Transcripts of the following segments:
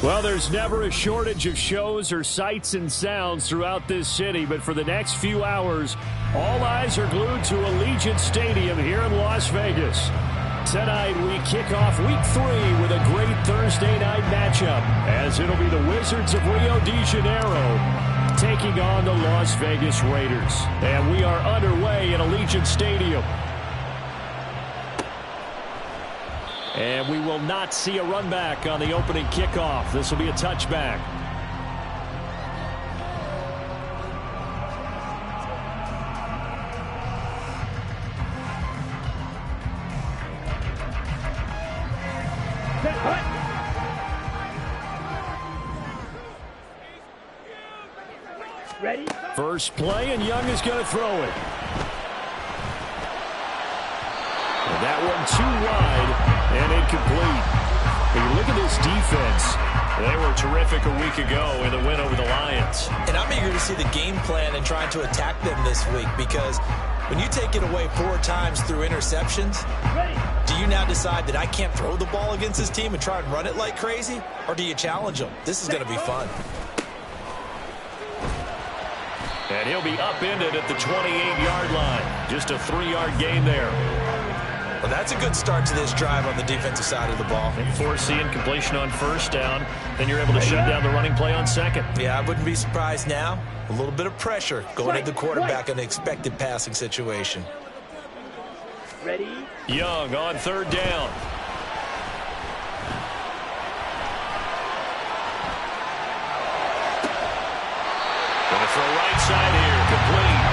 Well, there's never a shortage of shows or sights and sounds throughout this city, but for the next few hours, all eyes are glued to Allegiant Stadium here in Las Vegas. Tonight, we kick off Week 3 with a great Thursday night matchup, as it'll be the Wizards of Rio de Janeiro taking on the Las Vegas Raiders. And we are underway at Allegiant Stadium. And we will not see a run back on the opening kickoff. This will be a touchback. Ready? First play, and Young is going to throw it. And that one too wide. And incomplete. When you look at this defense, they were terrific a week ago in the win over the Lions. And I'm eager to see the game plan and trying to attack them this week, because when you take it away 4 times through interceptions, do you now decide that I can't throw the ball against this team and try and run it like crazy? Or do you challenge them? This is going to be fun. And he'll be upended at the 28-yard line. Just a 3-yard gain there. Well, that's a good start to this drive on the defensive side of the ball. And force the incompletion on first down. Then you're able to shut down the running play on second. Yeah, I wouldn't be surprised now. A little bit of pressure going at the quarterback in an expected passing situation. Ready? Young on third down. Going to throw right side here, complete.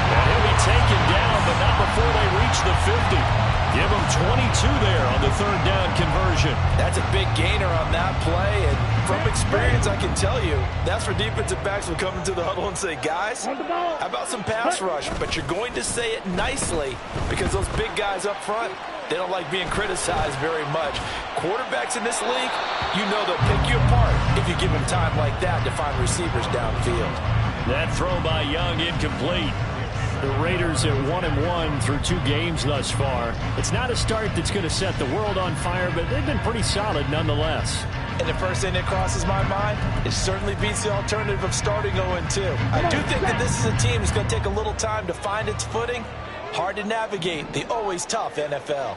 And he'll be taken down, but not before they reach the 50. Give him 22 there on the third down conversion. That's a big gainer on that play, and from experience, I can tell you, that's where defensive backs will come into the huddle and say, guys, how about some pass rush? But you're going to say it nicely, because those big guys up front, they don't like being criticized very much. Quarterbacks in this league, you know they'll pick you apart if you give them time like that to find receivers downfield. That throw by Young incomplete. The Raiders at 1-1 through 2 games thus far. It's not a start that's going to set the world on fire, but they've been pretty solid nonetheless. And the first thing that crosses my mind, it certainly beats the alternative of starting 0-2. I do think that this is a team that's going to take a little time to find its footing. Hard to navigate the always tough NFL.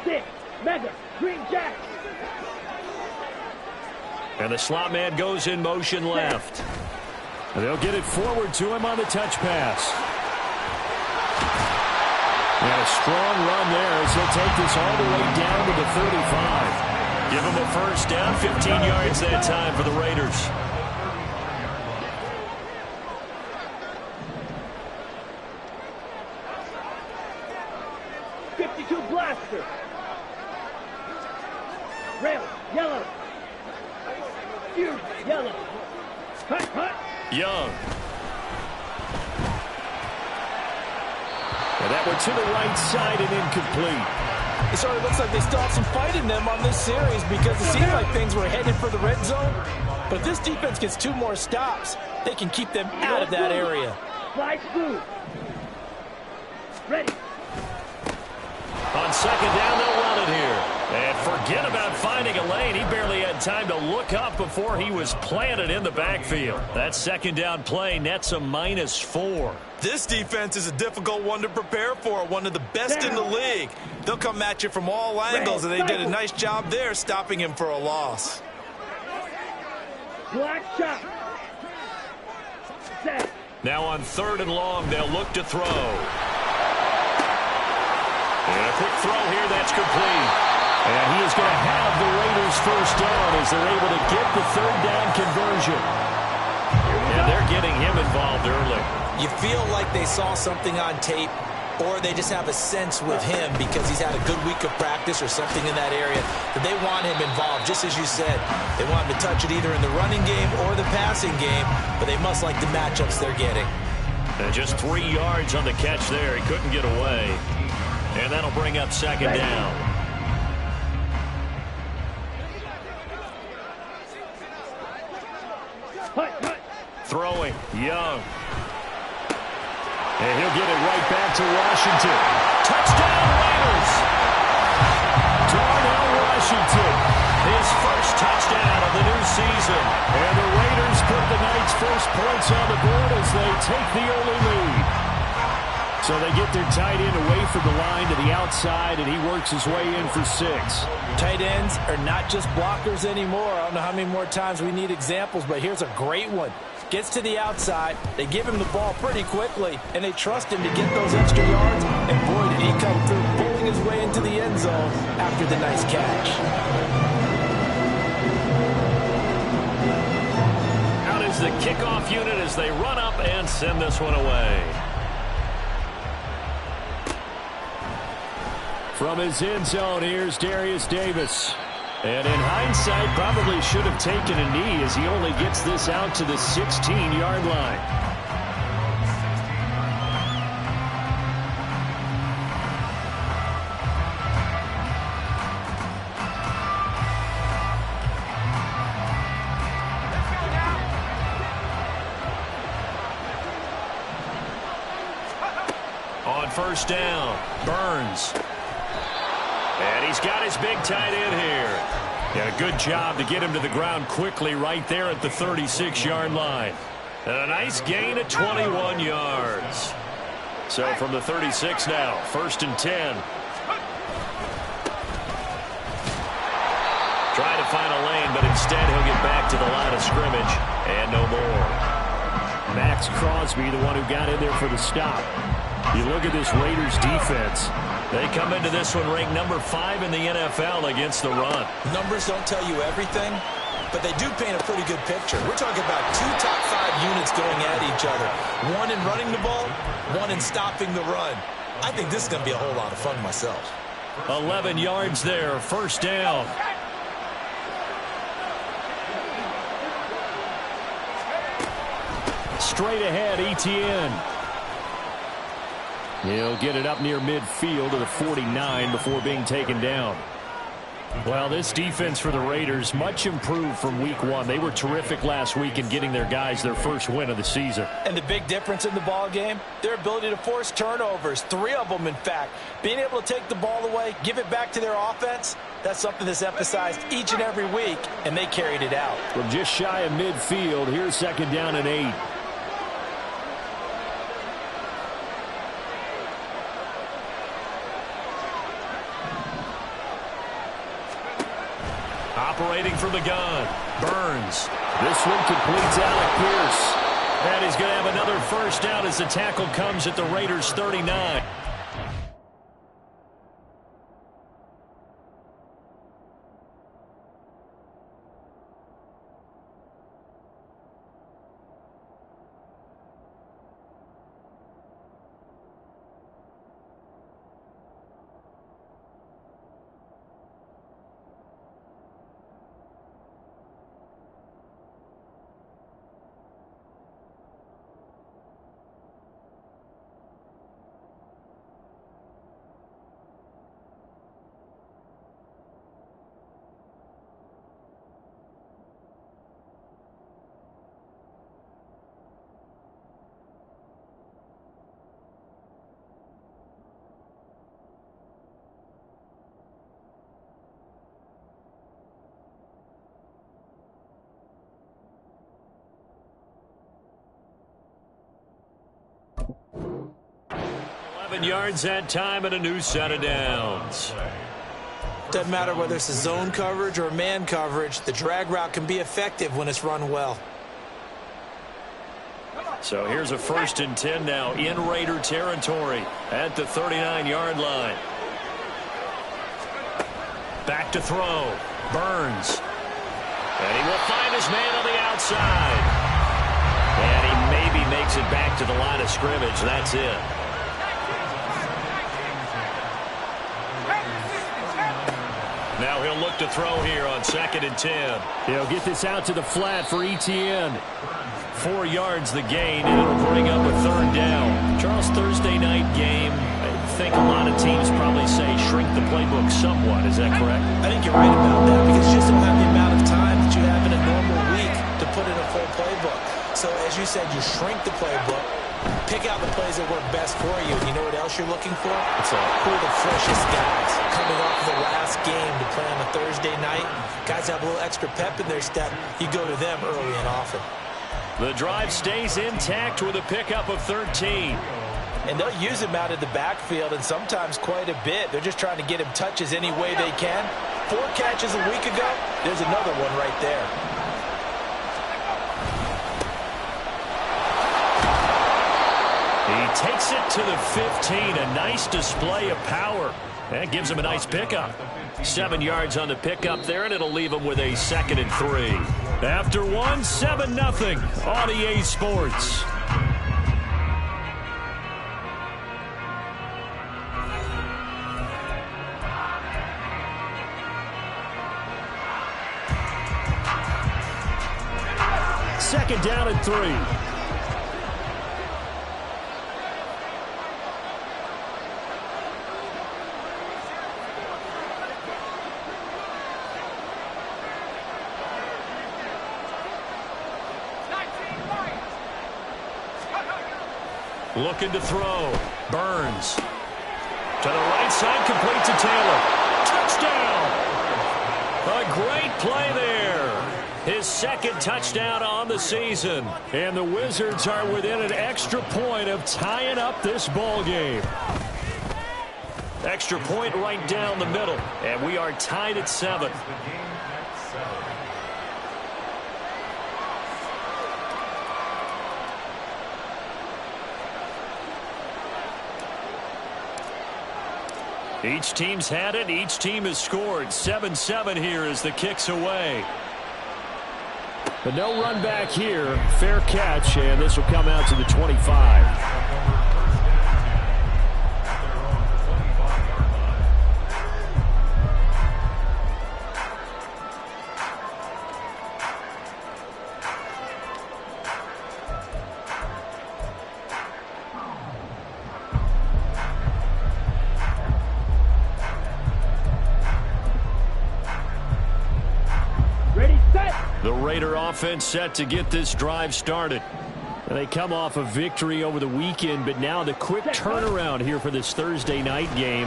6, Mega, Green Jack. And the slot man goes in motion left. And they'll get it forward to him on the touch pass. And a strong run there as he'll take this all the way down to the 35. Give him a first down, 15 yards that time for the Raiders. Blaster. Rail, yellow. Huge, yellow. Hut, hut. Young. And that one to the right side and incomplete. It sort of looks like they still have some fight in them on this series, because it seemed like things were headed for the red zone. But if this defense gets 2 more stops, they can keep them out of that area. Fly smooth. Ready. On second down, they'll run it here. And forget about finding a lane. He barely had time to look up before he was planted in the backfield. That second down play nets a -4. This defense is a difficult one to prepare for, one of the best in the league. They'll come at you from all angles, and they did a nice job there stopping him for a loss. Black shot. Set. Now on third and long, they'll look to throw. And a quick throw here, that's complete. And he is going to have the Raiders first down as they're able to get the third down conversion. And they're getting him involved early. You feel like they saw something on tape, or they just have a sense with him because he's had a good week of practice or something in that area that they want him involved, just as you said. They want him to touch it either in the running game or the passing game, but they must like the matchups they're getting. And just 3 yards on the catch there. He couldn't get away. And that'll bring up second down. Throwing, Young. And he'll get it right back to Washington. Touchdown, Raiders! Darnell Washington season. And the Raiders put the night's first points on the board as they take the early lead. So they get their tight end away from the line to the outside, and he works his way in for 6. Tight ends are not just blockers anymore. I don't know how many more times we need examples, but here's a great one. Gets to the outside, they give him the ball pretty quickly, and they trust him to get those extra yards, and boy, did he come through, pulling his way into the end zone after the nice catch. Out is the kickoff unit as they run up and send this one away. From his end zone, here's Darius Davis. And in hindsight, probably should have taken a knee as he only gets this out to the 16-yard line. On first down, Burns. And he's got his big tight end here. And a good job to get him to the ground quickly right there at the 36-yard line. And a nice gain of 21 yards. So from the 36 now, 1st and 10. Try to find a lane, but instead he'll get back to the line of scrimmage. And no more. Max Crosby, the one who got in there for the stop. You look at this Raiders defense. They come into this one ranked number 5 in the NFL against the run. Numbers don't tell you everything, but they do paint a pretty good picture. We're talking about 2 top 5 units going at each other. One in running the ball, one in stopping the run. I think this is going to be a whole lot of fun myself. 11 yards there, 1st down. Straight ahead, Etienne. He'll get it up near midfield to the 49 before being taken down. Well, this defense for the Raiders, much improved from week 1. They were terrific last week in getting their guys their first win of the season. And the big difference in the ball game, their ability to force turnovers, 3 of them, in fact. Being able to take the ball away, give it back to their offense, that's something that's emphasized each and every week, and they carried it out. From just shy of midfield, here's 2nd down and 8. Operating from the gun, Burns. This one completes Alec Pierce. And he's going to have another 1st down as the tackle comes at the Raiders' 39. Yards that time and a new set of downs. Doesn't matter whether it's a zone coverage or man coverage, the drag route can be effective when it's run well. So here's a 1st and 10 now in Raider territory at the 39-yard line. Back to throw. Burns. And he will find his man on the outside. And he maybe makes it back to the line of scrimmage. That's it. Now he'll look to throw here on 2nd and 10. He'll get this out to the flat for Etienne. 4 yards the gain, and it'll bring up a 3rd down. Charles, Thursday night game, I think a lot of teams probably say shrink the playbook somewhat. Is that correct? I think you're right about that because you just don't have the amount of time that you have in a normal week to put in a full playbook. So as you said, you shrink the playbook. Pick out the plays that work best for you. And you know what else you're looking for? It's who are the freshest guys coming off the last game to play on a Thursday night. Guys have a little extra pep in their step. You go to them early and often. The drive stays intact with a pickup of 13. And they'll use him out of the backfield, and sometimes quite a bit. They're just trying to get him touches any way they can. 4 catches a week ago. There's another one right there. He takes it to the 15. A nice display of power. That gives him a nice pickup. 7 yards on the pickup there, and it'll leave him with a 2nd and 3. After one, 7-0 on EA Sports. Second down and 3. Looking to throw. Burns. To the right side, complete to Taylor. Touchdown! A great play there. His 2nd touchdown on the season. And the Wizards are within an extra point of tying up this ball game. Extra point right down the middle. And we are tied at 7. Each team's had it. Each team has scored. 7-7 here as the kick's away. But no run back here. Fair catch, and this will come out to the 25. The Raider offense set to get this drive started. They come off a victory over the weekend, but now the quick turnaround here for this Thursday night game.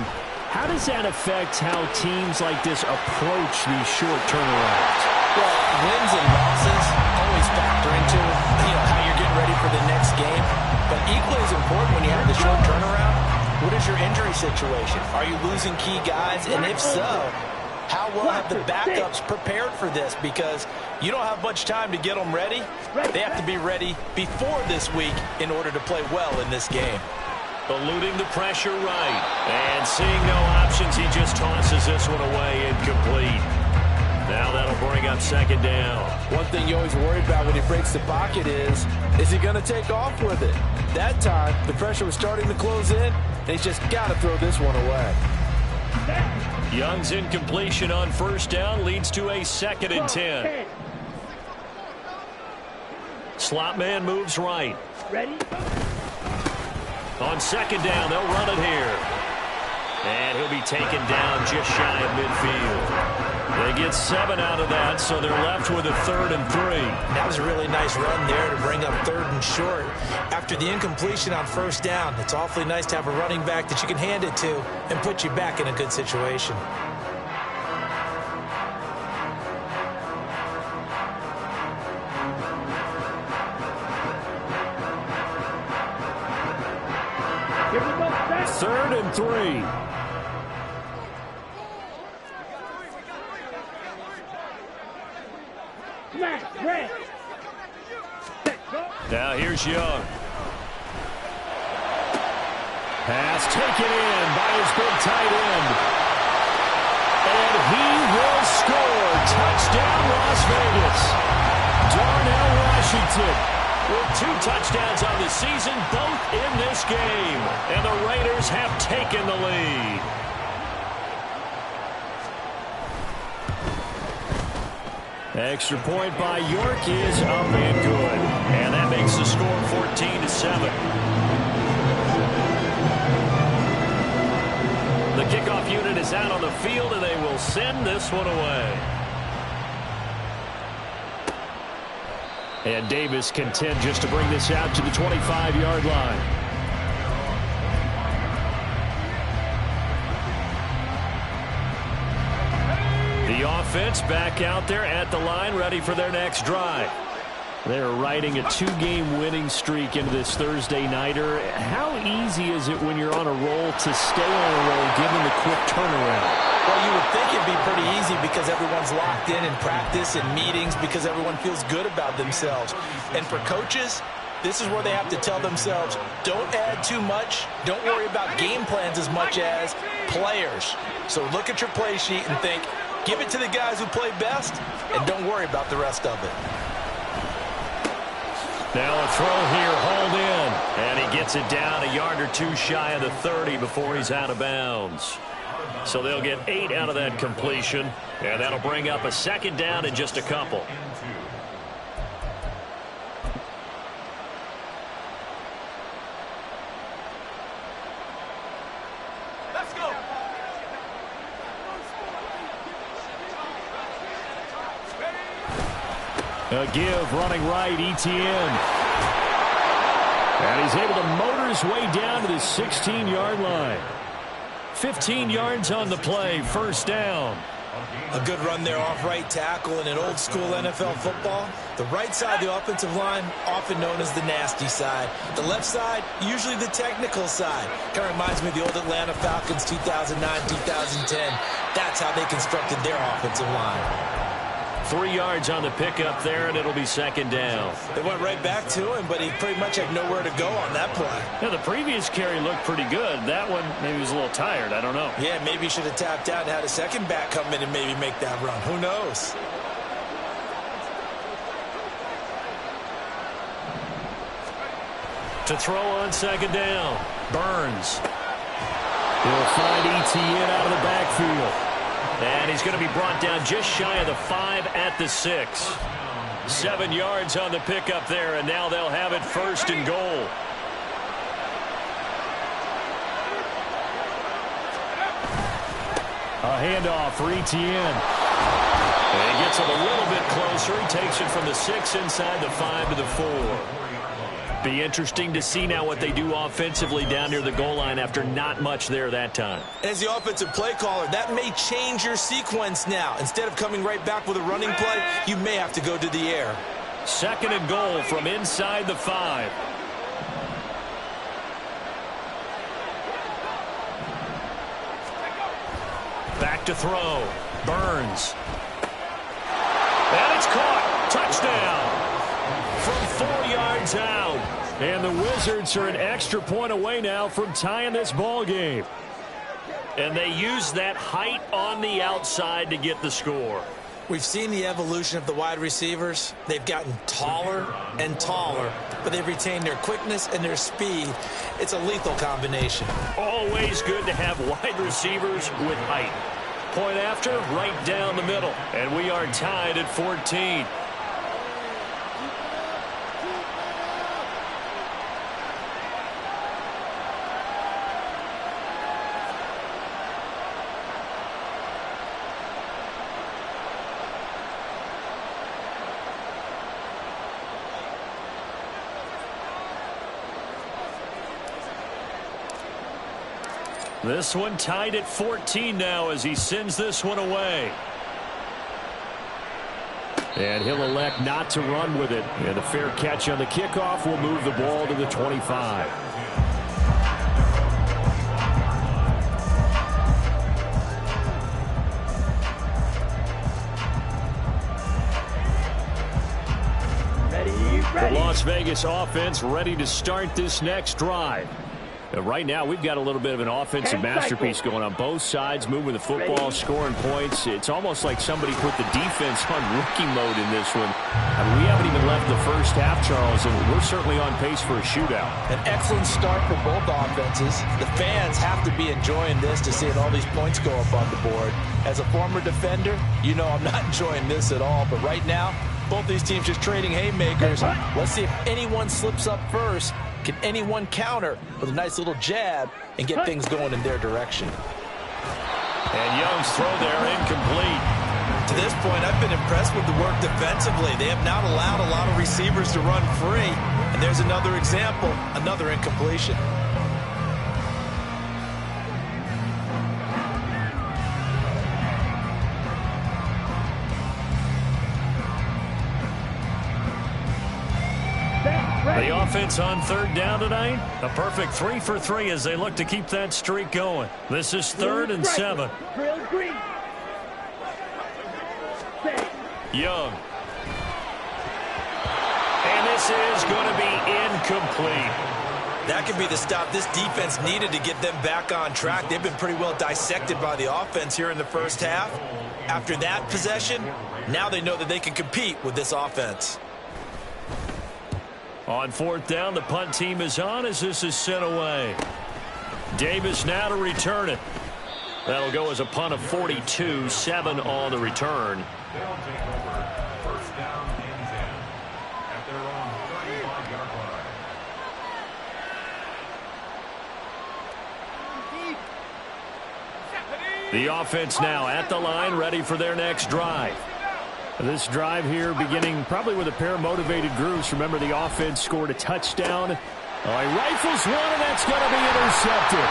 How does that affect how teams like this approach these short turnarounds? Well, wins and losses always factor into how you're getting ready for the next game. But equally as important when you have the short turnaround, what is your injury situation? Are you losing key guys? And if so, how well have the backups prepared for this? Because you don't have much time to get them ready. They have to be ready before this week in order to play well in this game. Eluding the pressure right. And seeing no options, he just tosses this one away incomplete. Now that'll bring up 2nd down. One thing you always worry about when he breaks the pocket is he going to take off with it? That time, the pressure was starting to close in, and he's just got to throw this one away. Young's incompletion on 1st down leads to a 2nd and 10. Slot man moves right. Ready? On 2nd down, they'll run it here. And he'll be taken down just shy of midfield. They get 7 out of that, so they're left with a 3rd and 3. That was a really nice run there to bring up 3rd and short. After the incompletion on 1st down, it's awfully nice to have a running back that you can hand it to and put you back in a good situation. Here we go, back. 3rd and 3. Smash, red. Now here's Young. Pass taken in by his big tight end. And he will score. Touchdown, Las Vegas. Darnell Washington with 2 touchdowns on the season, both in this game. And the Raiders have taken the lead. Extra point by York is up and good. And that makes the score 14-7. The kickoff unit is out on the field, and they will send this one away. And Davis content just to bring this out to the 25-yard line. The offense back out there at the line, ready for their next drive. They're riding a 2-game winning streak into this Thursday nighter. How easy is it when you're on a roll to stay on a roll given the quick turnaround? Well, you would think it'd be pretty easy because everyone's locked in practice and meetings because everyone feels good about themselves. And for coaches, this is where they have to tell themselves, don't add too much. Don't worry about game plans as much as players. So look at your play sheet and think, give it to the guys who play best, and don't worry about the rest of it. Now a throw here, hauled in, and he gets it down a yard or two shy of the 30 before he's out of bounds. So they'll get 8 out of that completion, and that'll bring up a second down in just a couple. Let's go. A give, running right, Etienne. And he's able to motor his way down to the 16-yard line. 15 yards on the play, first down. A good run there off right tackle in an old-school NFL football. The right side of the offensive line, often known as the nasty side. The left side, usually the technical side. Kind of reminds me of the old Atlanta Falcons 2009, 2010. That's how they constructed their offensive line. 3 yards on the pickup there, and it'll be second down. They went right back to him, but he pretty much had nowhere to go on that play. Yeah, the previous carry looked pretty good. That one, maybe he was a little tired. I don't know. Yeah, maybe he should have tapped out and had a second back come in and maybe make that run. Who knows? To throw on second down, Burns. He'll find Etienne out of the backfield. And he's going to be brought down just shy of the 5 at the 6. 7 yards on the pickup there, and now they'll have it first and goal. A handoff for Etienne. And he gets it a little bit closer. He takes it from the 6 inside the 5 to the 4. Be interesting to see now what they do offensively down near the goal line after not much there that time. As the offensive play caller, that may change your sequence now. Instead of coming right back with a running play, you may have to go to the air. Second and goal from inside the 5. Back to throw. Burns. And it's caught. Touchdown. From 4 yards out. And the Wizards are an extra point away now from tying this ball game. And they use that height on the outside to get the score. We've seen the evolution of the wide receivers. They've gotten taller and taller, but they've retained their quickness and their speed. It's a lethal combination. Always good to have wide receivers with height. Point after, right down the middle. And we are tied at 14. This one tied at 14 now as he sends this one away. And he'll elect not to run with it. And a fair catch on the kickoff will move the ball to the 25. The Las Vegas offense ready to start this next drive. Right now, we've got a little bit of an offensive masterpiece going on both sides, moving the football, scoring points. It's almost like somebody put the defense on rookie mode in this one. I mean, we haven't even left the first half, Charles, and we're certainly on pace for a shootout. An excellent start for both offenses. The fans have to be enjoying this to see all these points go up on the board. As a former defender, you know I'm not enjoying this at all. But right now, both these teams just trading haymakers. Let's see if anyone slips up first. Can anyone counter with a nice little jab and get things going in their direction? And Young's throw there incomplete. To this point, I've been impressed with the work defensively. They have not allowed a lot of receivers to run free. And there's another example, another incompletion. The offense on third down tonight, a perfect 3 for 3 as they look to keep that streak going. This is 3rd and 7. Young. And this is going to be incomplete. That could be the stop this defense needed to get them back on track. They've been pretty well dissected by the offense here in the first half. After that possession, now they know that they can compete with this offense. On 4th down, the punt team is on as this is sent away. Davis now to return it. That'll go as a punt of 42, 7 on the return. The offense now at the line, ready for their next drive. This drive here beginning probably with a pair of motivated groups. Remember, the offense scored a touchdown. He rifles one, and that's going to be intercepted.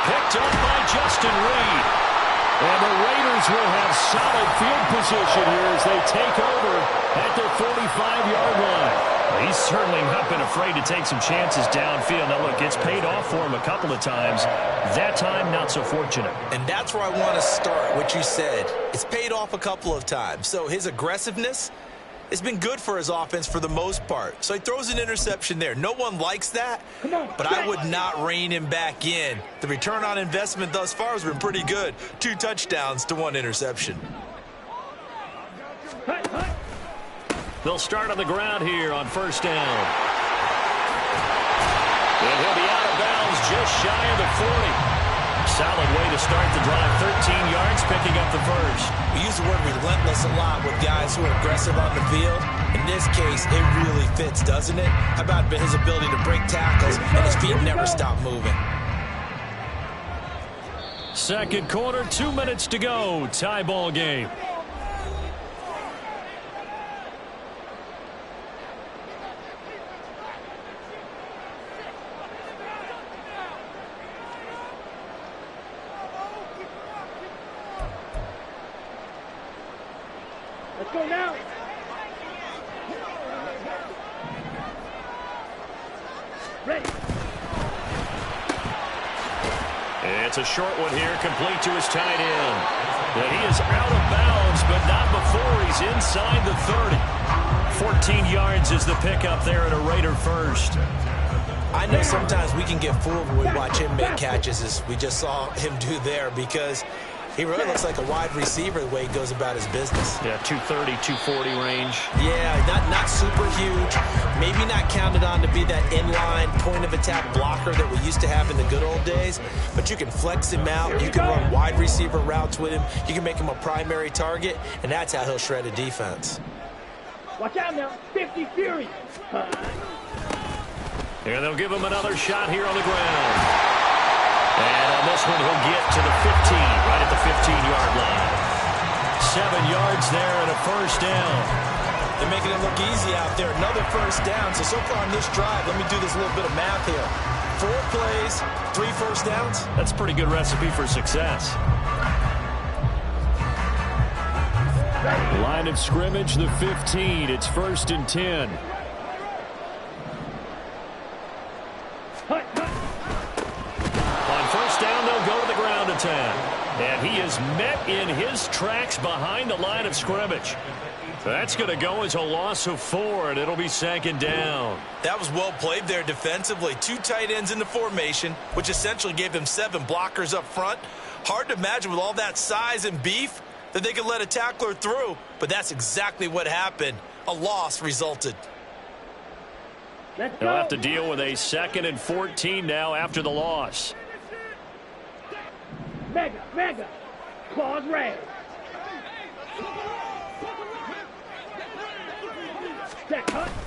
Picked up by Justin Reed. And the Raiders will have solid field position here as they take over at the 45-yard line. He's certainly not been afraid to take some chances downfield. Now, look, it's paid off for him a couple of times. That time, not so fortunate. And that's where I want to start, what you said. It's paid off a couple of times. So his aggressiveness has been good for his offense for the most part. So he throws an interception there. No one likes that, but I would not rein him back in. The return on investment thus far has been pretty good. 2 touchdowns to 1 interception. They'll start on the ground here on 1st down. And he'll be out of bounds just shy of the 40. Solid way to start the drive. 13 yards, picking up the first. We use the word relentless a lot with guys who are aggressive on the field. In this case, it really fits, doesn't it? How about his ability to break tackles and his feet never stop moving? Second quarter, 2 minutes to go. Tie ball game. Let's go now. Ready. It's a short one here, complete to his tight end. And he is out of bounds, but not before he's inside the 30. 14 yards is the pickup there at a Raider first. I know sometimes we can get fooled when we watch him make catches, as we just saw him do there, because he really looks like a wide receiver the way he goes about his business. Yeah, 230, 240 range. Yeah, not super huge. Maybe not counted on to be that inline point-of-attack blocker that we used to have in the good old days. But you can flex him out. You can run wide receiver routes with him. You can make him a primary target, and that's how he'll shred a defense. Watch out now. 50 Fury. And they'll give him another shot here on the ground. And on this one, he'll get to the 15, right at the 15-yard line. 7 yards there and a first down. They're making it look easy out there. Another first down. So far on this drive, let me do this little bit of math here. 4 plays, 3 first downs. That's a pretty good recipe for success. Line of scrimmage, the 15. It's 1st and 10. On first down, they'll go to the ground attack. And he is met in his tracks behind the line of scrimmage. That's going to go as a loss of 4, and it'll be 2nd down. That was well played there defensively. 2 tight ends in the formation, which essentially gave them 7 blockers up front. Hard to imagine with all that size and beef that they could let a tackler through, but that's exactly what happened. A loss resulted. They'll have to deal with a 2nd and 14 now after the loss. Mega. Claws red.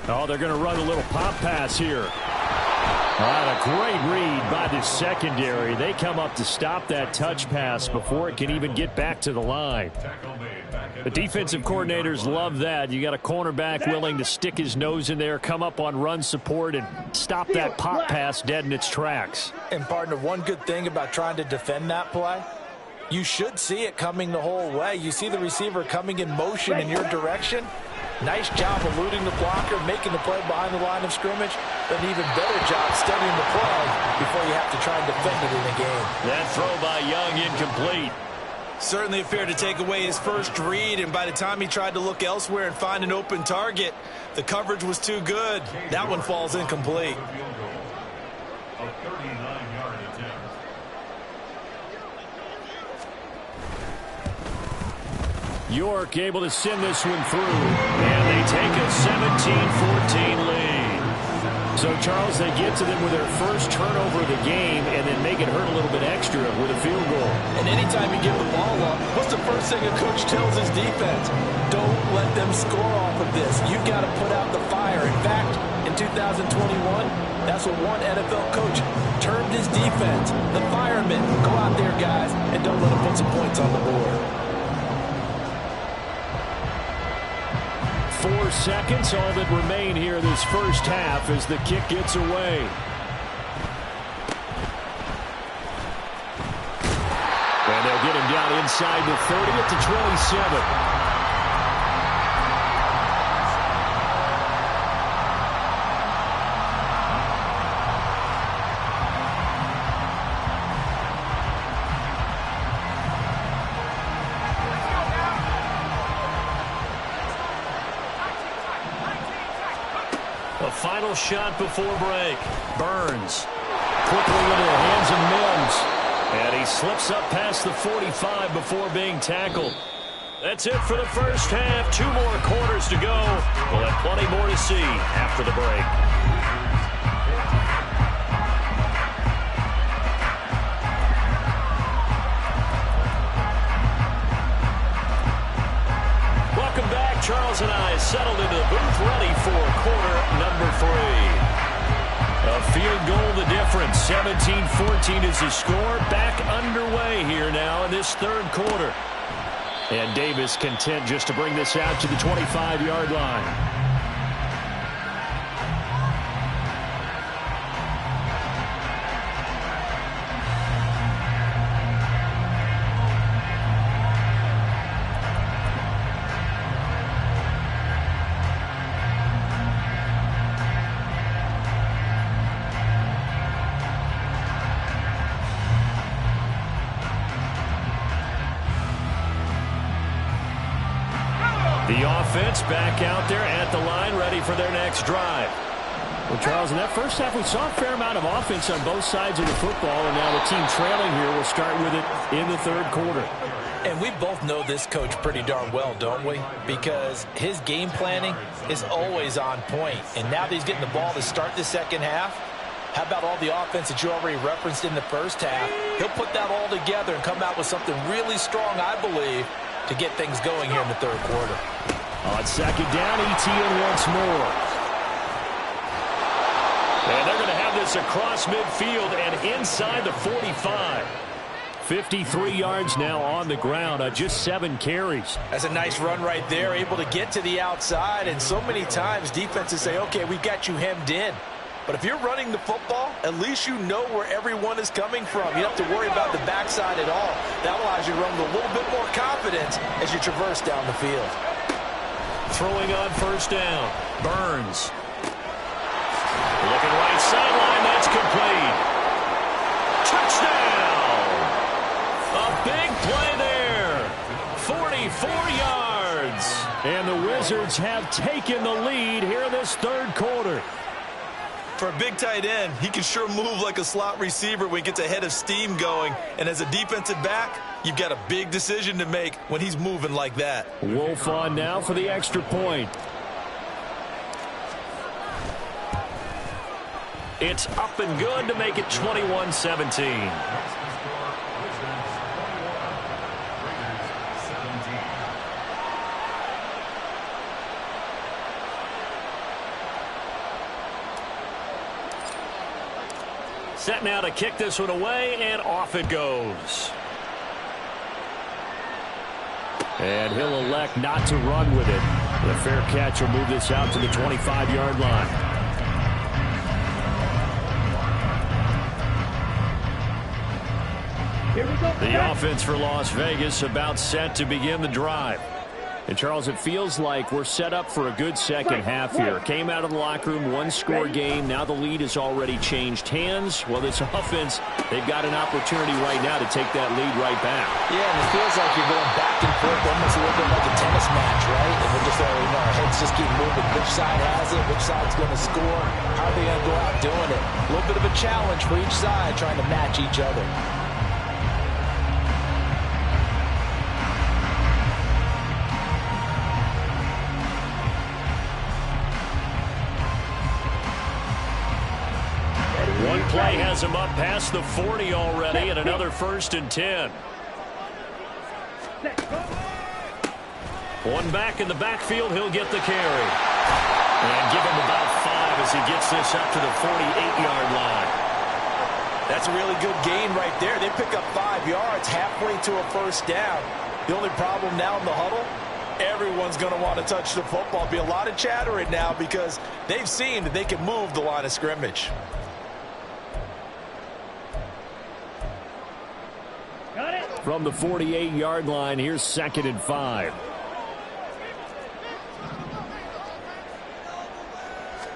Oh, they're going to run a little pop pass here. A great read by the secondary. They come up to stop that touch pass before it can even get back to the line. The defensive coordinators love that. You got a cornerback willing to stick his nose in there, come up on run support, and stop that pop pass dead in its tracks. And, partner, one good thing about trying to defend that play, you should see it coming the whole way. You see the receiver coming in motion in your direction. Nice job eluding the blocker, making the play behind the line of scrimmage. But an even better job studying the play before you have to try and defend it in the game. That throw by Young incomplete. Certainly appeared to take away his first read, and by the time he tried to look elsewhere and find an open target, the coverage was too good. That one falls incomplete. York able to send this one through, and they take a 17-14 lead. So, Charles, they get to them with their first turnover of the game and then make it hurt a little bit extra with a field goal. And anytime you give the ball up, what's the first thing a coach tells his defense? Don't let them score off of this. You've got to put out the fire. In fact, in 2021, that's what one NFL coach termed his defense. The firemen. Go out there, guys, and don't let them put some points on the board. 4 seconds, all that remain here this first half as the kick gets away. And they'll get him down inside the 30 at the 27. Final shot before break. Burns quickly into the hands of Mims. And he slips up past the 45 before being tackled. That's it for the first half. 2 more quarters to go. We'll have plenty more to see after the break. Charles and I settled into the booth, ready for quarter number 3. A field goal the difference. 17-14 is the score. Back underway here now in this third quarter. And Davis content just to bring this out to the 25-yard line. The offense back out there at the line, ready for their next drive. Well, Charles, in that first half, we saw a fair amount of offense on both sides of the football, and now the team trailing here will start with it in the third quarter. And we both know this coach pretty darn well, don't we? Because his game planning is always on point. And now that he's getting the ball to start the second half, how about all the offense that you already referenced in the first half? He'll put that all together and come out with something really strong, I believe, to get things going here in the third quarter. On second down, Etienne once more. And they're going to have this across midfield and inside the 45. 53 yards now on the ground on just 7 carries. That's a nice run right there, able to get to the outside. And so many times defenses say, okay, we've got you hemmed in. But if you're running the football, at least you know where everyone is coming from. You don't have to worry about the backside at all. That allows you to run with a little bit more confidence as you traverse down the field. Throwing on first down. Burns. Looking right sideline. That's complete. Touchdown! A big play there. 44 yards. And the Wizards have taken the lead here in this third quarter. For a big tight end, he can sure move like a slot receiver when he gets a head of steam going. And as a defensive back, you've got a big decision to make when he's moving like that. Wolf on now for the extra point. It's up and good to make it 21-17. Set now to kick this one away, and off it goes. And he'll elect not to run with it. The fair catch will move this out to the 25-yard line. Here we go. The offense for Las Vegas about set to begin the drive. And, Charles, it feels like we're set up for a good second half here. Came out of the locker room, one-score game. Now the lead has already changed hands. Well, this offense, they've got an opportunity right now to take that lead right back. Yeah, and it feels like you're going back and forth, almost a little bit like a tennis match, right? And we're just already know our heads just keep moving. Which side has it? Which side's going to score? How are they going to go out doing it? A little bit of a challenge for each side, trying to match each other. One play has him up past the 40 already, and another 1st and 10. One back in the backfield, he'll get the carry. And give him about 5 as he gets this up to the 48-yard line. That's a really good gain right there. They pick up 5 yards halfway to a first down. The only problem now in the huddle, everyone's going to want to touch the football. Be a lot of chattering now because they've seen that they can move the line of scrimmage. From the 48-yard line, here's 2nd and 5.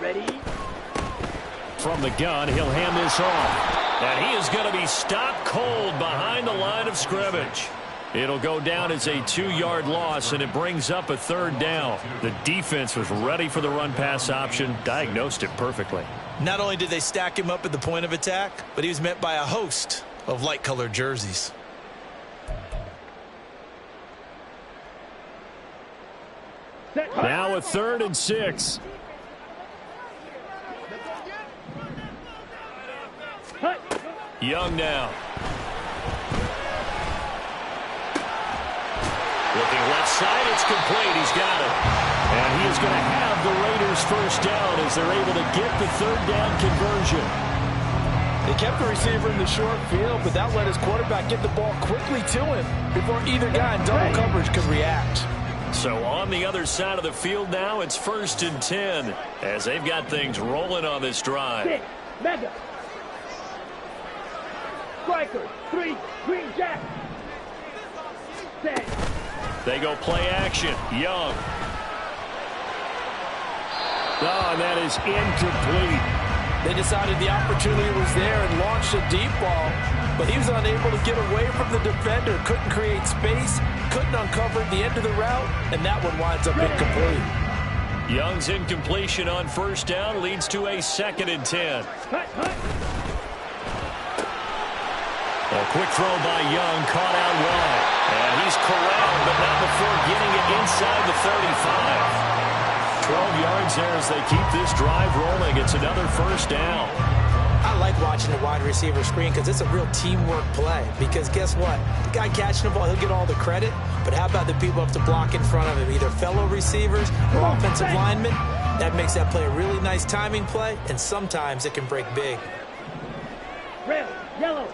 Ready? From the gun, he'll hand this off. And he is going to be stopped cold behind the line of scrimmage. It'll go down as a 2-yard loss, and it brings up a 3rd down. The defense was ready for the run-pass option, diagnosed it perfectly. Not only did they stack him up at the point of attack, but he was met by a host of light-colored jerseys. Now a 3rd and 6. Young now. Looking left side, it's complete. He's got it. And he is going to have the Raiders 1st down as they're able to get the 3rd down conversion. They kept the receiver in the short field, but that let his quarterback get the ball quickly to him before either guy in double coverage could react. So on the other side of the field now, it's 1st and 10 as they've got things rolling on this drive. 6, Mega. Striker, 3, Green Jack. 7. They go play action. Young. Oh, and that is incomplete. They decided the opportunity was there and launched a deep ball, but he was unable to get away from the defender, couldn't create space, couldn't uncover the end of the route, and that one winds up incomplete. Young's incompletion on 1st down leads to a 2nd and 10. A quick throw by Young, caught out wide. And he's corralled, but not before getting it inside the 35. 12 yards there as they keep this drive rolling. It's another 1st down. I like watching the wide receiver screen because it's a real teamwork play. Because guess what? The guy catching the ball, he'll get all the credit. But how about the people have to block in front of him, either fellow receivers or offensive linemen? That makes that play a really nice timing play, and sometimes it can break big. Red, yellow.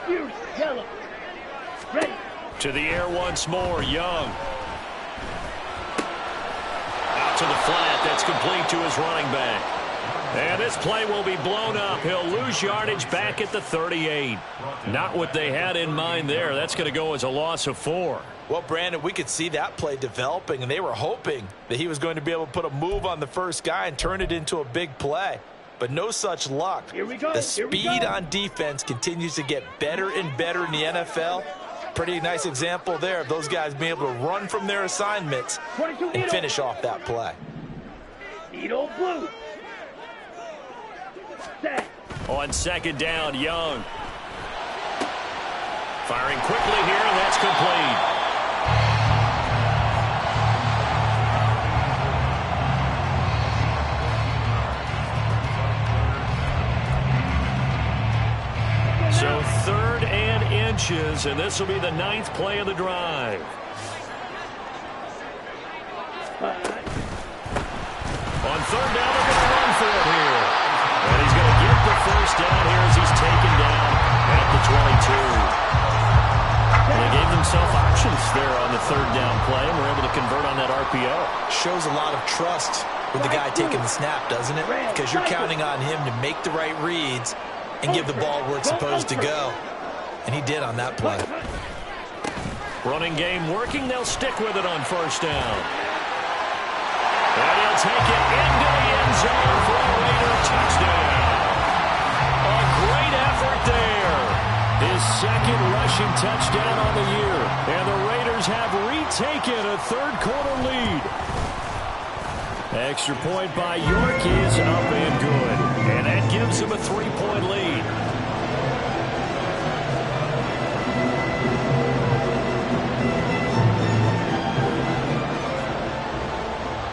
Fury, yellow. Ready. To the air once more, Young. Out to the flat, that's complete to his running back. And this play will be blown up. He'll lose yardage back at the 38. Not what they had in mind there. That's going to go as a loss of 4. Well, Brandon, we could see that play developing, and they were hoping that he was going to be able to put a move on the first guy and turn it into a big play. But no such luck. Here we go. The speed on defense continues to get better and better in the NFL. Pretty nice example there of those guys being able to run from their assignments and finish off that play. Needle blue. Set. On 2nd down, Young. Firing quickly here, and that's complete. So 3rd and inches, and this will be the 9th play of the drive. On 3rd down, they're going to run for it And they gave themselves options there on the third down play and were able to convert on that RPO. Shows a lot of trust with the guy taking the snap, doesn't it? Because you're counting on him to make the right reads and give the ball where it's supposed to go. And he did on that play. Running game working. They'll stick with it on first down. And he'll take it into the end zone for a Raider touchdown. A great effort there. His second rushing touchdown on the year. And the Raiders have retaken a third-quarter lead. Extra point by York is up and good. And that gives them a 3-point lead.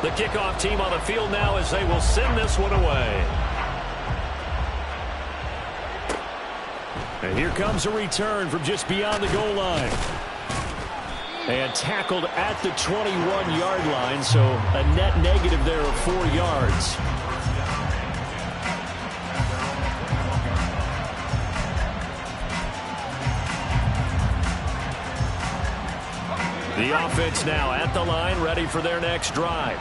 The kickoff team on the field now as they will send this one away. And here comes a return from just beyond the goal line. And tackled at the 21-yard line, so a net negative there of 4 yards. The offense now at the line, ready for their next drive.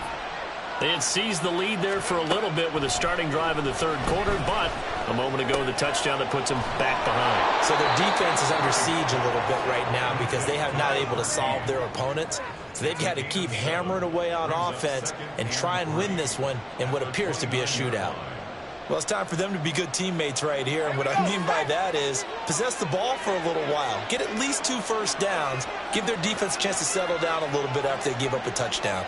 They had seized the lead there for a little bit with a starting drive in the third quarter, but a moment ago the touchdown that puts them back behind. So their defense is under siege a little bit right now because they have not able to solve their opponents. So they've got to keep hammering away on offense and try and win this one in what appears to be a shootout. Well, it's time for them to be good teammates right here, and what I mean by that is possess the ball for a little while. Get at least 2 first downs. Give their defense a chance to settle down a little bit after they give up a touchdown.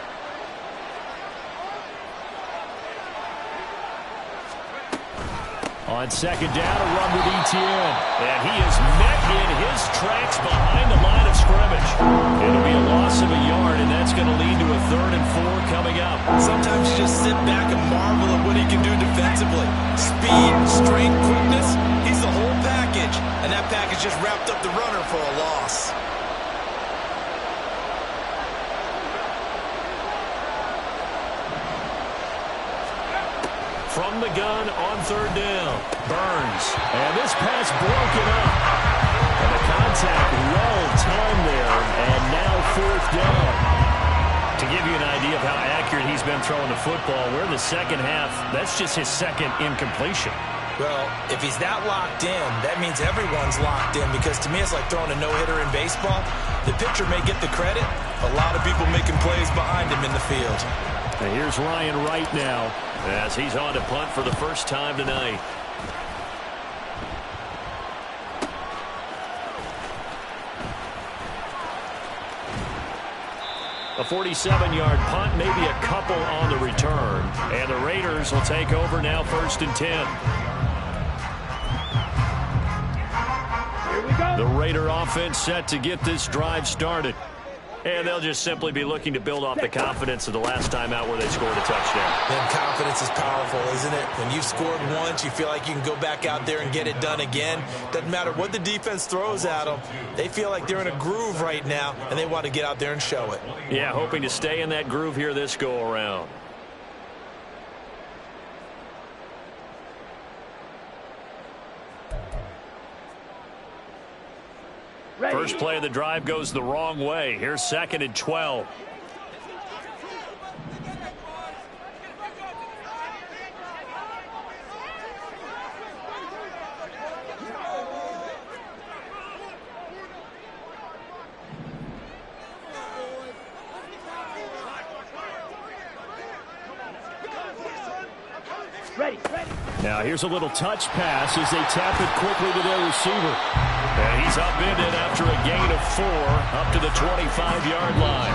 On second down, a run with Etienne. And he is met in his tracks behind the line of scrimmage. It'll be a loss of a yard, and that's going to lead to a 3rd and 4 coming up. Sometimes you just sit back and marvel at what he can do defensively. Speed, strength, quickness, he's the whole package. And that package just wrapped up the runner for a loss. From the gun on 3rd down, Burns. And this pass broken up. And the contact well timed there, and now 4th down. To give you an idea of how accurate he's been throwing the football, we're in the second half. That's just his second incompletion. Well, if he's that locked in, that means everyone's locked in, because to me it's like throwing a no-hitter in baseball. The pitcher may get the credit. A lot of people making plays behind him in the field. And here's Ryan Wright now as he's on to punt for the first time tonight. A 47-yard punt, maybe a couple on the return. And the Raiders will take over now 1st and 10. Here we go. The Raider offense set to get this drive started. And they'll just simply be looking to build off the confidence of the last time out where they scored a touchdown. Then confidence is powerful, isn't it? When you've scored once, you feel like you can go back out there and get it done again. Doesn't matter what the defense throws at them. They feel like they're in a groove right now, and they want to get out there and show it. Yeah, hoping to stay in that groove here this go-around. First play of the drive goes the wrong way. Here's 2nd and 12. Ready. Now here's a little touch pass as they tap it quickly to their receiver. And he's upended after a gain of 4 up to the 25-yard line.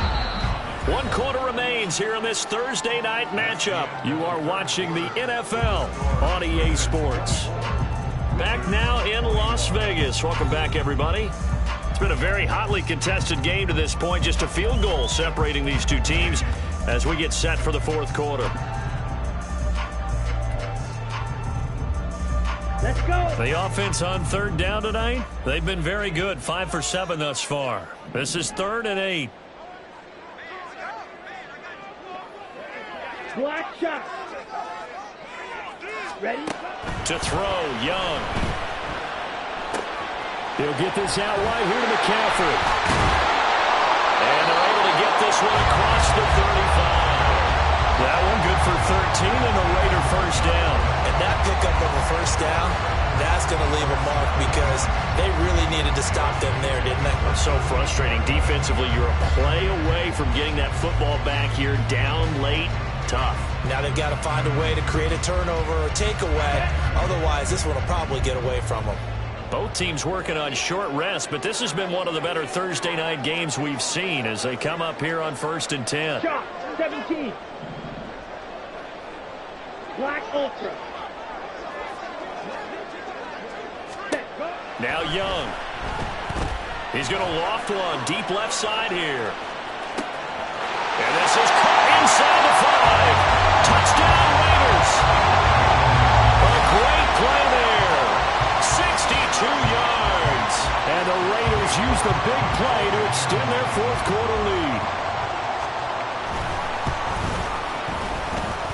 1 quarter remains here in this Thursday night matchup. You are watching the NFL on EA Sports. Back now in Las Vegas. Welcome back, everybody. It's been a very hotly contested game to this point. Just a field goal separating these two teams as we get set for the 4th quarter. Let's go. The offense on 3rd down tonight, they've been very good. 5 for 7 thus far. This is 3rd and 8. Black shot. Ready? To throw, Young. He'll get this out wide here to McCaffrey. And they're able to get this one across the 35. That one good for 13 and a Raider first down. And that pickup of a first down, that's going to leave a mark because they really needed to stop them there, didn't they? So frustrating. Defensively, you're a play away from getting that football back here down late. Tough. Now they've got to find a way to create a turnover or takeaway. Otherwise, this one will probably get away from them. Both teams working on short rest, but this has been one of the better Thursday night games we've seen as they come up here on 1st and 10. Shot, 17. Black Ultra. Now Young. He's going to loft one deep left side here. And this is caught inside the 5. Touchdown Raiders. A great play there. 62 yards. And the Raiders use the big play to extend their fourth quarter lead.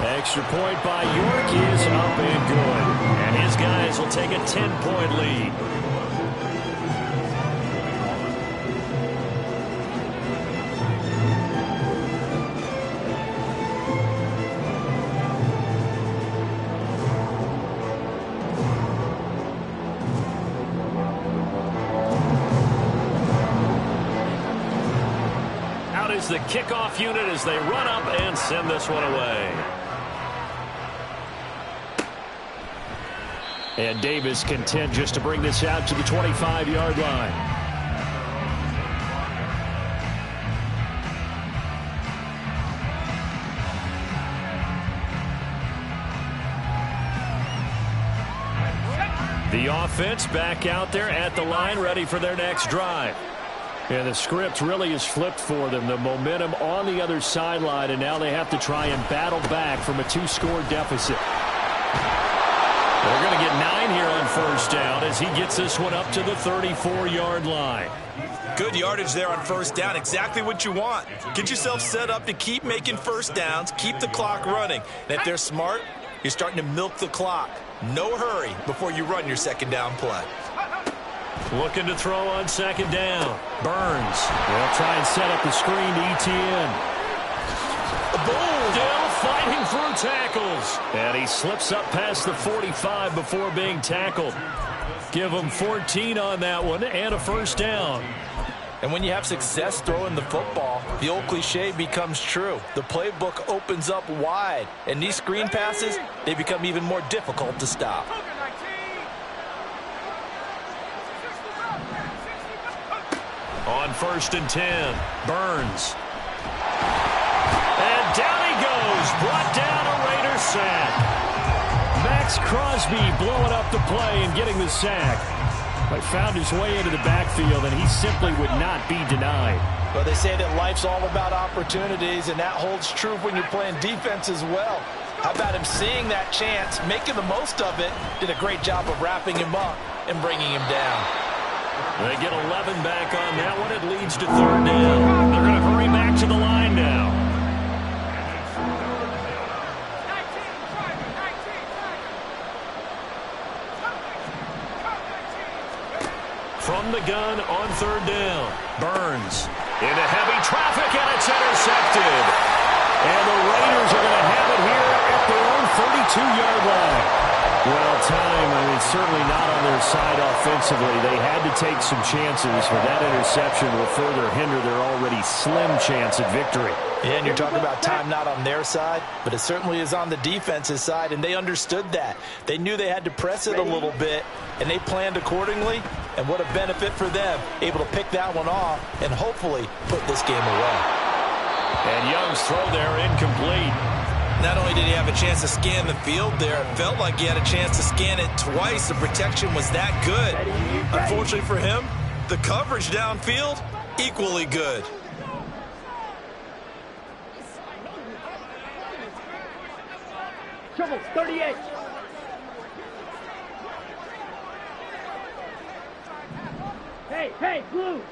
Extra point by York is up and good. And his guys will take a 10-point lead. Out is the kickoff unit as they run up and send this one away. And Davis content just to bring this out to the 25-yard line. The offense back out there at the line, ready for their next drive. And the script really is flipped for them. The momentum on the other sideline, and now they have to try and battle back from a 2-score deficit. They're going to get 9 here on first down as he gets this one up to the 34-yard line. Good yardage there on first down. Exactly what you want. Get yourself set up to keep making first downs, keep the clock running. And if they're smart, you're starting to milk the clock. No hurry before you run your second down play. Looking to throw on second down. Burns. They'll try and set up the screen to ETN. Still fighting through tackles. And he slips up past the 45 before being tackled. Give him 14 on that one and a first down. And when you have success throwing the football, the old cliche becomes true. The playbook opens up wide. And these screen passes, they become even more difficult to stop. On 1st and 10, Burns. And down he goes, brought down a Raider sack. Max Crosby blowing up the play and getting the sack. But found his way into the backfield, and he simply would not be denied. Well, they say that life's all about opportunities, and that holds true when you're playing defense as well. How about him seeing that chance, making the most of it, did a great job of wrapping him up and bringing him down. They get 11 back on that one. It leads to third down. They're going to hurry back to the line now. From the gun on third down. Burns into heavy traffic, and it's intercepted. And the Raiders are going to have it here at their own 32-yard line. Well, time, certainly not on their side offensively. They had to take some chances, but that interception will further hinder their already slim chance at victory. Yeah, and you're talking about time not on their side, but it certainly is on the defense's side, and they understood that. They knew they had to press it a little bit, and they planned accordingly, and what a benefit for them, able to pick that one off and hopefully put this game away. And Young's throw there incomplete. Not only did he have a chance to scan the field there, it felt like he had a chance to scan it twice. The protection was that good. Unfortunately for him, the coverage downfield, equally good. Trouble, 38. Hey, blue.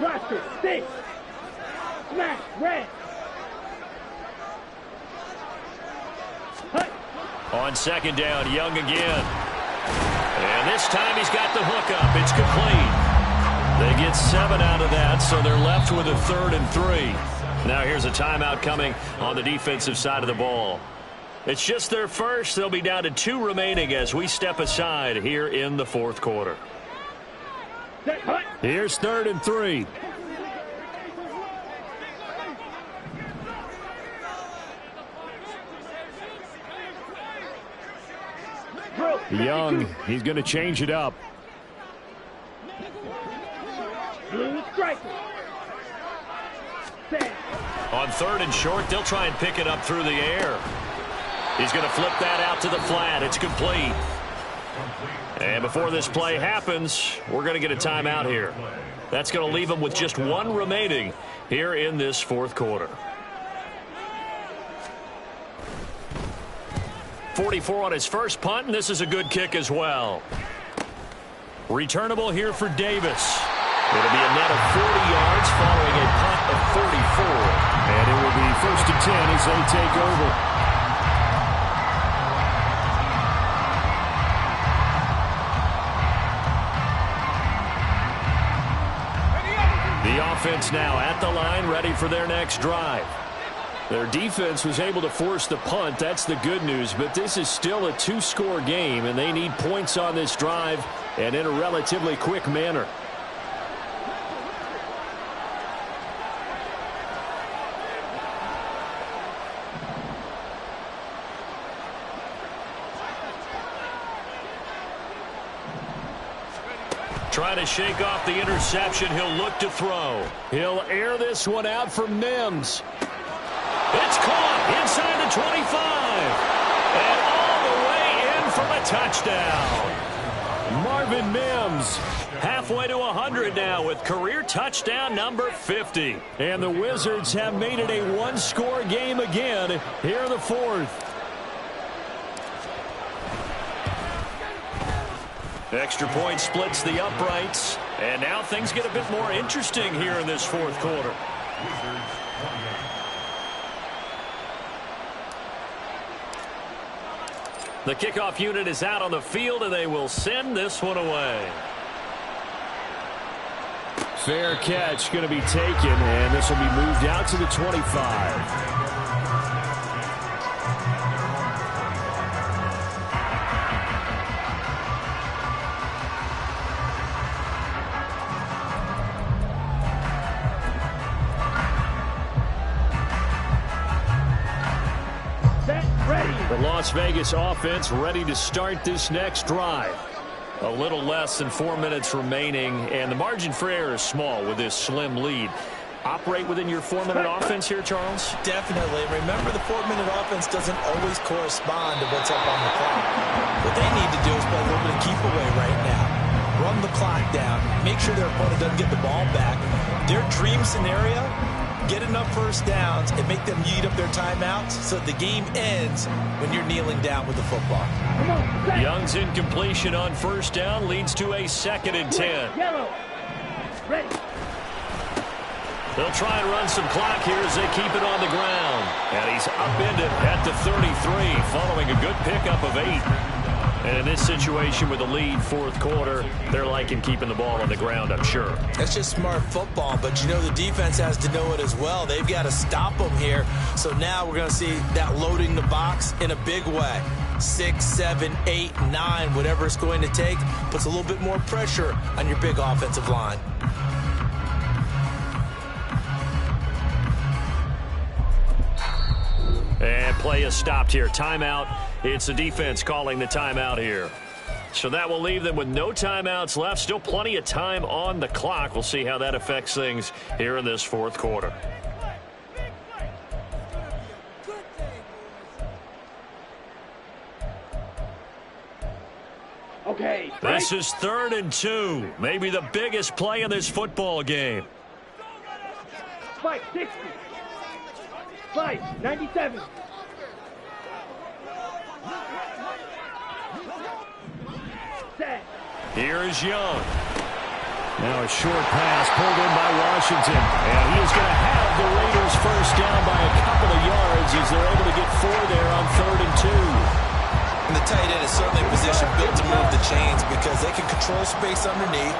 Blaster, 6. Smash, red. On second down, Young again. And this time he's got the hook up. It's complete. They get 7 out of that, so they're left with a 3rd and 3. Now here's a timeout coming on the defensive side of the ball. It's just their first. They'll be down to 2 remaining as we step aside here in the 4th quarter. Here's 3rd and 3. Young, he's going to change it up. Blue striker. On 3rd and short, they'll try and pick it up through the air. He's going to flip that out to the flat. It's complete. And before this play happens, we're going to get a timeout here. That's going to leave them with just 1 remaining here in this 4th quarter. 44 on his first punt, and this is a good kick as well. Returnable here for Davis. It'll be a net of 40 yards following a punt of 44. And it will be 1st and 10 as they take over. The offense now at the line, ready for their next drive. Their defense was able to force the punt. That's the good news, but this is still a 2-score game, and they need points on this drive and in a relatively quick manner. Trying to shake off the interception. He'll look to throw. He'll air this one out for Mims. It's caught inside the 25. And all the way in from a touchdown. Marvin Mims halfway to 100 now with career touchdown number 50. And the Wizards have made it a 1-score game again here in the 4th. Extra point splits the uprights. And now things get a bit more interesting here in this 4th quarter. The kickoff unit is out on the field, and they will send this one away. Fair catch going to be taken, and this will be moved out to the 25. The Las Vegas offense ready to start this next drive. A little less than 4 minutes remaining, and the margin for error is small with this slim lead. Operate within your 4-minute offense here, Charles? Definitely. Remember, the 4-minute offense doesn't always correspond to what's up on the clock. What they need to do is play a little bit of keep away right now. Run the clock down. Make sure their opponent doesn't get the ball back. Their dream scenario, get enough first downs and make them eat up their timeouts so the game ends when you're kneeling down with the football. Young's incompletion on 1st down leads to a 2nd and 10. Yellow. Ready. They'll try and run some clock here as they keep it on the ground. And he's upended at the 33 following a good pickup of 8. And in this situation with the lead 4th quarter, they're liking keeping the ball on the ground, I'm sure. That's just smart football, but you know the defense has to know it as well. They've got to stop them here. So now we're going to see that loading the box in a big way. 6, 7, 8, 9, whatever it's going to take, puts a little bit more pressure on your big offensive line. And play is stopped here. Timeout. It's the defense calling the timeout here. So that will leave them with no timeouts left. Still plenty of time on the clock. We'll see how that affects things here in this 4th quarter. Okay. This is 3rd and 2. Maybe the biggest play in this football game. Spike 60. Spike 97. Set. Here is Young. Now a short pass pulled in by Washington. And he is going to have the Raiders first down by a couple of yards as they're able to get 4 there on 3rd and 2. And the tight end is certainly a position built to move the chains because they can control space underneath.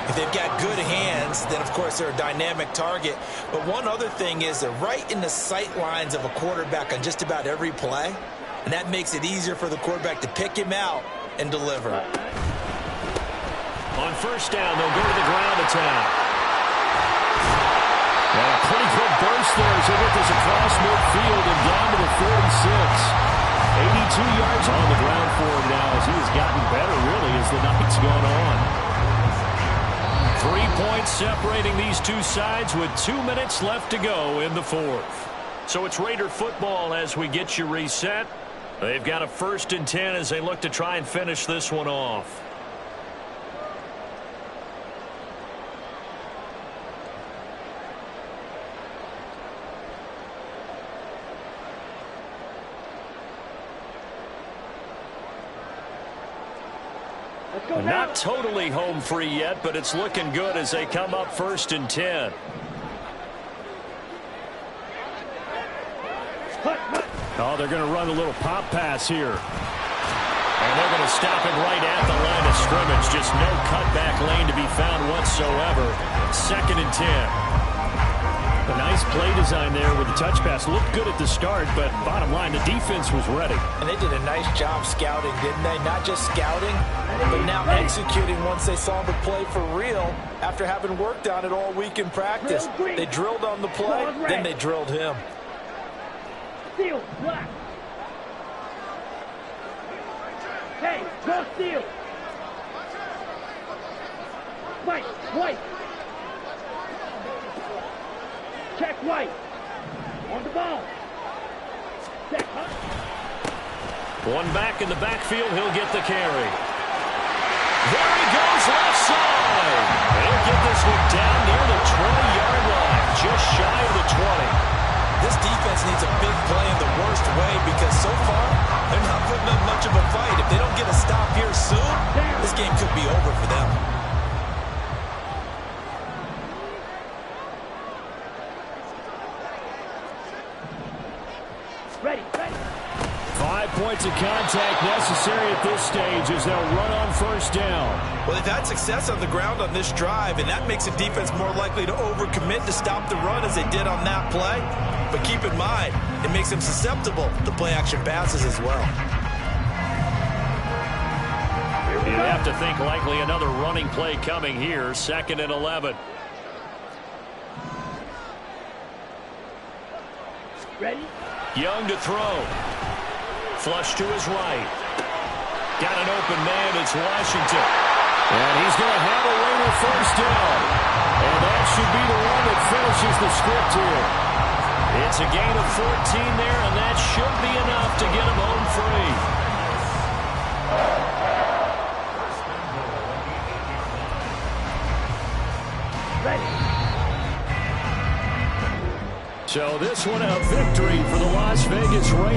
If they've got good hands, then, of course, they're a dynamic target. But one other thing is they're right in the sight lines of a quarterback on just about every play, and that makes it easier for the quarterback to pick him out and deliver. On first down, they'll go to the ground attack. And a pretty good burst there as they get this across midfield and down to the 46. 82 yards on the ground for him now as he has gotten better, really, as the night's gone on. 3 points separating these two sides with 2 minutes left to go in the fourth. So it's Raider football as we get you reset. They've got a 1st and 10 as they look to try and finish this one off. Not totally home free yet, but it's looking good as they come up 1st and 10. Oh, they're going to run a little pop pass here. And they're going to stop it right at the line of scrimmage. Just no cutback lane to be found whatsoever. 2nd and 10. A nice play design there with the touch pass. Looked good at the start, but bottom line, the defense was ready. And they did a nice job scouting, didn't they? Not just scouting, but now executing once they saw the play for real after having worked on it all week in practice. They drilled on the play, then they drilled him. Steal, black. Hey, go steal. White. Check White. On the ball. Check. One back in the backfield. He'll get the carry. There he goes left side. He'll get this one down near the 20-yard line. Just shy of the 20. This defense needs a big play in the worst way because so far they're not putting up much of a fight. If they don't get a stop here soon, this game could be over for them. Ready. 5 points of contact necessary at this stage as they'll run on 1st down. Well, they've had success on the ground on this drive, and that makes the defense more likely to overcommit to stop the run as they did on that play. But keep in mind, it makes them susceptible to play-action passes as well. You have to think likely another running play coming here. 2nd and 11. Ready? Young to throw. Flush to his right. Got an open man. It's Washington. And he's going to have a Raider 1st down. And that should be the one that finishes the script here. It's a gain of 14 there, and that should be enough to get him home free. Ready. So this one a victory for the Las Vegas Raiders.